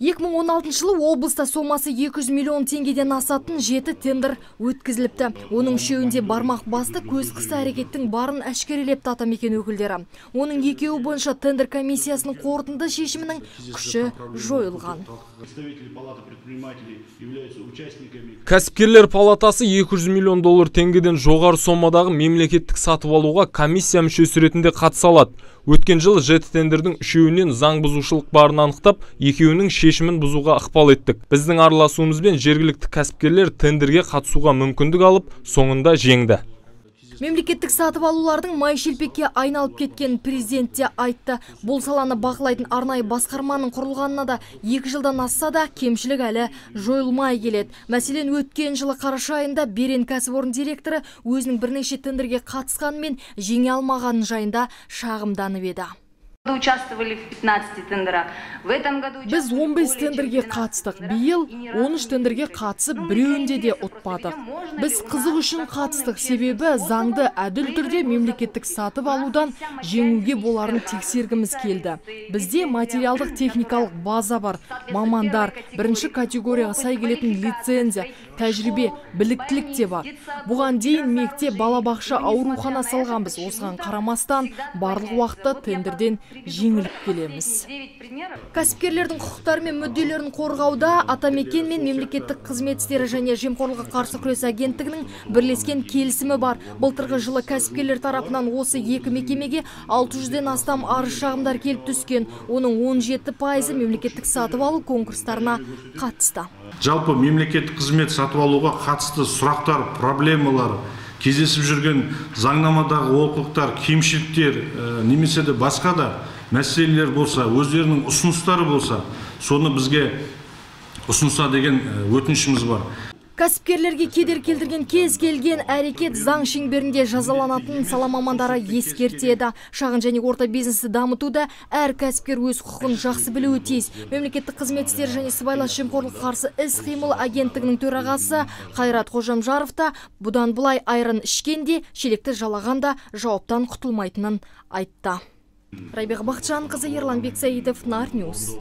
2016 жылы облыста сомасы 200 миллион теңгеден асатын 7 тендер өткізіліпті. Оның үшеуінде бармақ басты көз қысты әрекеттің барын әшкерелепті атамекен өкілдері. Оның екеуі бойынша тендер комиссиясының қорытынды шешімінің күші жойылған. Кәсіпкерлер палатасы 200 миллион доллар теңгеден жоғары сомадағы мемлекеттік сатып алуға комиссия мүшесі ретінде қатыса алады. Өткен жылы 7 тендердің үшеуінен заң бұзушылық барын анықтап, екеуінің шешімін бұзуға ықпал еттік. Біздің араласуымызбен жергілікті кәсіпкерлер тендерге қатысуға мүмкіндік алып, соңында жеңді. Мемлекеттік сатып алулардың май-шелпекке айналып кеткен президент те айтты. Бұл саланы бақылайтын арнайы басқарманың құрылғанына да 2 жылдан асса да кемшілік әлі жойылмай келеді. Мәселен, өткен жылы қараша айында Берен кәсіпорын директоры өзінің бірнеше тендерге қатысқанымен жеңе алмағаны жайында шағымданып еді. Участвовали в 15 тендерах. В этом году Біз 15 тендерге қатыстық. Биыл 13 тендерге қатысып, біреуінде де ұтпадық. Біз қызық үшін қатыстық, себебі заңды әділ түрде мемлекеттік сатып алудан жеңуге боларын тексергіміз келді. Бізде материалдық техникалық база бар, мамандар, бірінші категорияға сай келетін лицензия, тәжірибе, біліктілік те бар. Бұған дейін мектеп, балабақша, аурухана салғанбыз. Осыған қарамастан барлық уақытта тендерден жеңіліп келеміз. Кәсіпкерлердің құқықтары мен мүдделерін қорғауда атамекен мен мемлекеттік қызмет істері және жемқорлыққа қарсы күрес агенттігінің бірлескен келісімі бар. Былтырғы жылы кәсіпкерлер тарапынан осы екі мекемеге 600-ден астам арыз шағымдар келіп түскен. Оның 17% мемлекеттік сатып алу конкурстарына қатысты. Жалпы мемлекеттік қызмет сатып алуға қатысты сұрақтар, проблемалар, кездесіп жүрген заңнамадағы олқылықтар, кемшіліктер, немесе де басқа да мәселелер болса, өздерінің ұсыныстары болса, соны бізге ұсынса деген өтінішіміз бар. Кәсіпкерлерге кедергі келтірген кез келген әрекет заң шеңберінде жазаланатын сала мамандары ескертеді. Шағын және орта бизнесті дамытуда әр кәсіпкер өз құқығын жақсы білуі тиіс. Мемлекеттік қызмет істері және сыбайлас жемқорлыққа қарсы іс-қимыл агенттігінің төрағасы Қайрат Қожамжаров та бұдан былай айран ішкенде, шелекті жалағанда жауаптан құтылмайтынын айтты. Райбек Бақытжанқызы, Ерлан Бексаидов, Нар Ньюс.